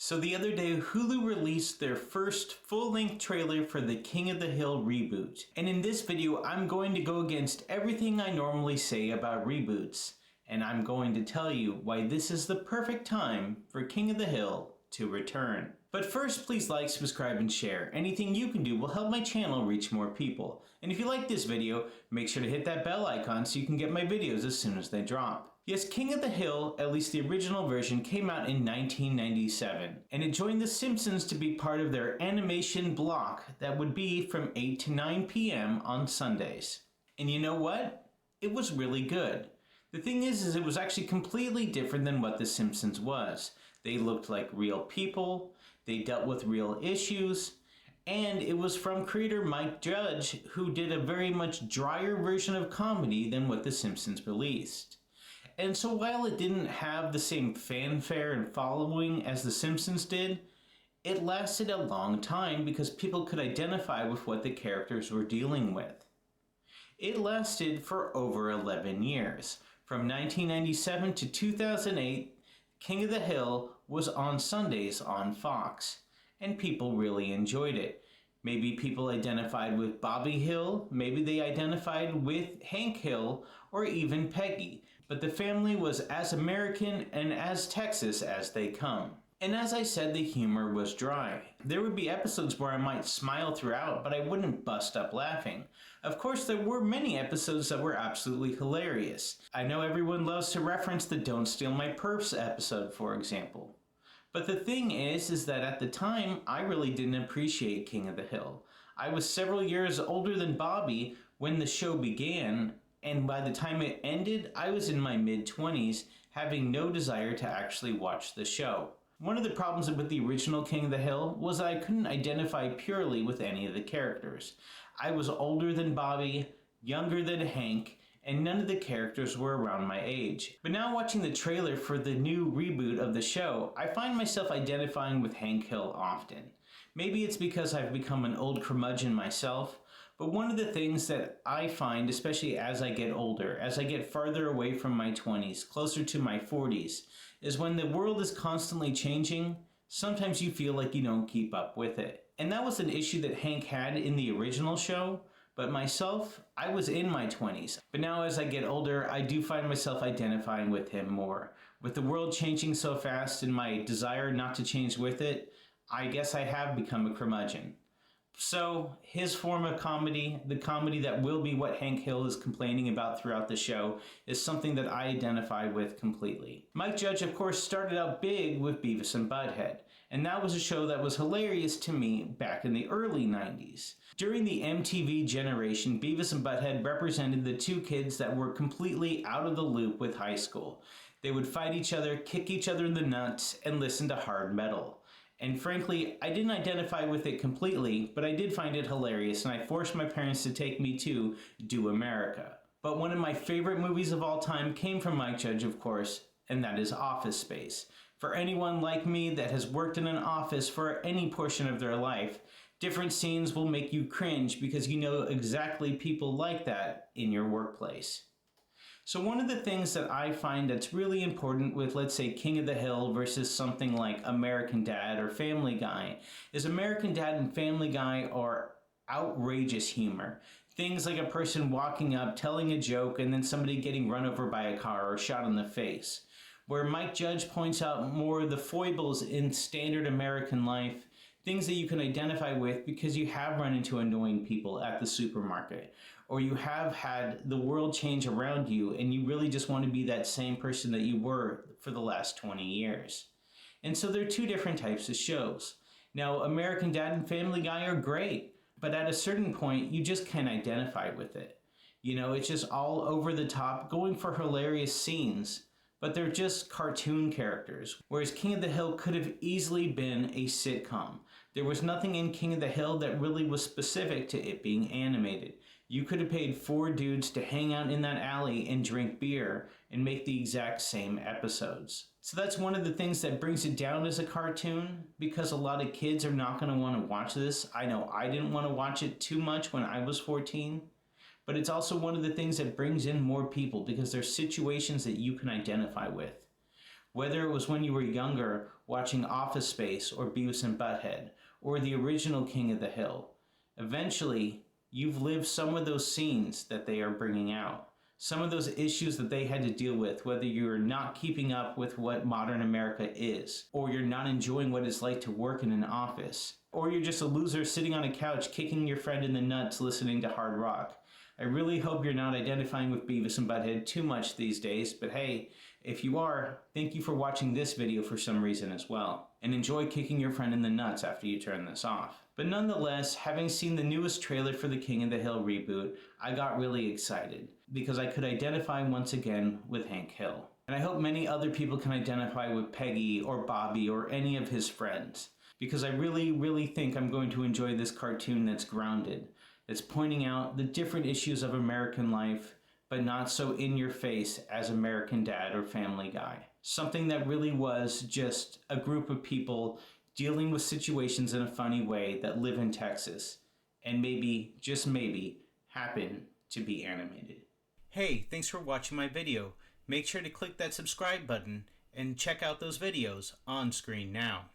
So the other day, Hulu released their first full-length trailer for the King of the Hill reboot. And in this video, I'm going to go against everything I normally say about reboots. And I'm going to tell you why this is the perfect time for King of the Hill to return. But first, please like, subscribe, and share. Anything you can do will help my channel reach more people. And if you like this video, make sure to hit that bell icon so you can get my videos as soon as they drop. Yes, King of the Hill, at least the original version, came out in 1997. And it joined The Simpsons to be part of their animation block that would be from 8 to 9 p.m. on Sundays. And you know what? It was really good. The thing is it was actually completely different than what The Simpsons was. They looked like real people, they dealt with real issues, and it was from creator Mike Judge, who did a very much drier version of comedy than what The Simpsons released. And so while it didn't have the same fanfare and following as The Simpsons did, it lasted a long time because people could identify with what the characters were dealing with. It lasted for over 11 years. From 1997 to 2008, King of the Hill was on Sundays on Fox, and people really enjoyed it. Maybe people identified with Bobby Hill, maybe they identified with Hank Hill, or even Peggy, but the family was as American and as Texas as they come. And as I said, the humor was dry. There would be episodes where I might smile throughout, but I wouldn't bust up laughing. Of course, there were many episodes that were absolutely hilarious. I know everyone loves to reference the Don't Steal My Purse episode, for example. But the thing is that at the time, I really didn't appreciate King of the Hill. I was several years older than Bobby when the show began, and by the time it ended, I was in my mid-20s, having no desire to actually watch the show. One of the problems with the original King of the Hill was that I couldn't identify purely with any of the characters. I was older than Bobby, younger than Hank, and none of the characters were around my age. But now watching the trailer for the new reboot of the show, I find myself identifying with Hank Hill often. Maybe it's because I've become an old curmudgeon myself, but one of the things that I find, especially as I get older, as I get farther away from my 20s, closer to my 40s, is when the world is constantly changing, sometimes you feel like you don't keep up with it. And that was an issue that Hank had in the original show, but myself, I was in my 20s. But now as I get older, I do find myself identifying with him more. With the world changing so fast and my desire not to change with it, I guess I have become a curmudgeon. So his form of comedy, the comedy that will be what Hank Hill is complaining about throughout the show, is something that I identify with completely. Mike Judge, of course, started out big with Beavis and Butthead, and that was a show that was hilarious to me back in the early 90s. During the MTV generation, Beavis and Butthead represented the two kids that were completely out of the loop with high school. They would fight each other, kick each other in the nuts, and listen to hard metal. And frankly, I didn't identify with it completely, but I did find it hilarious, and I forced my parents to take me to Do America. But one of my favorite movies of all time came from Mike Judge, of course, and that is Office Space. For anyone like me that has worked in an office for any portion of their life, different scenes will make you cringe because you know exactly people like that in your workplace. So one of the things that I find that's really important with, let's say, King of the Hill versus something like American Dad or Family Guy is American Dad and Family Guy are outrageous humor. Things like a person walking up, telling a joke, and then somebody getting run over by a car or shot in the face. Where Mike Judge points out more of the foibles in standard American life, things that you can identify with because you have run into annoying people at the supermarket, or you have had the world change around you and you really just want to be that same person that you were for the last 20 years. And so there are two different types of shows. Now, American Dad and Family Guy are great, but at a certain point, you just can't identify with it. You know, it's just all over the top, going for hilarious scenes, but they're just cartoon characters, whereas King of the Hill could have easily been a sitcom. There was nothing in King of the Hill that really was specific to it being animated. You could have paid 4 dudes to hang out in that alley and drink beer and make the exact same episodes. So that's one of the things that brings it down as a cartoon, because a lot of kids are not going to want to watch this. I know I didn't want to watch it too much when I was 14. But it's also one of the things that brings in more people because there's situations that you can identify with. Whether it was when you were younger watching Office Space or Beavis and Butthead or the original King of the Hill, eventually you've lived some of those scenes that they are bringing out. Some of those issues that they had to deal with, whether you're not keeping up with what modern America is, or you're not enjoying what it's like to work in an office, or you're just a loser sitting on a couch kicking your friend in the nuts listening to hard rock. I really hope you're not identifying with Beavis and Butthead too much these days, but hey, if you are, thank you for watching this video for some reason as well, and enjoy kicking your friend in the nuts after you turn this off. But nonetheless, having seen the newest trailer for the King of the Hill reboot, I got really excited because I could identify once again with Hank Hill. And I hope many other people can identify with Peggy or Bobby or any of his friends, because I really think I'm going to enjoy this cartoon that's grounded, that's pointing out the different issues of American life, but not so in your face as American Dad or Family Guy. Something that really was just a group of people dealing with situations in a funny way that live in Texas, and maybe, just maybe, happen to be animated. Hey, thanks for watching my video. Make sure to click that subscribe button and check out those videos on screen now.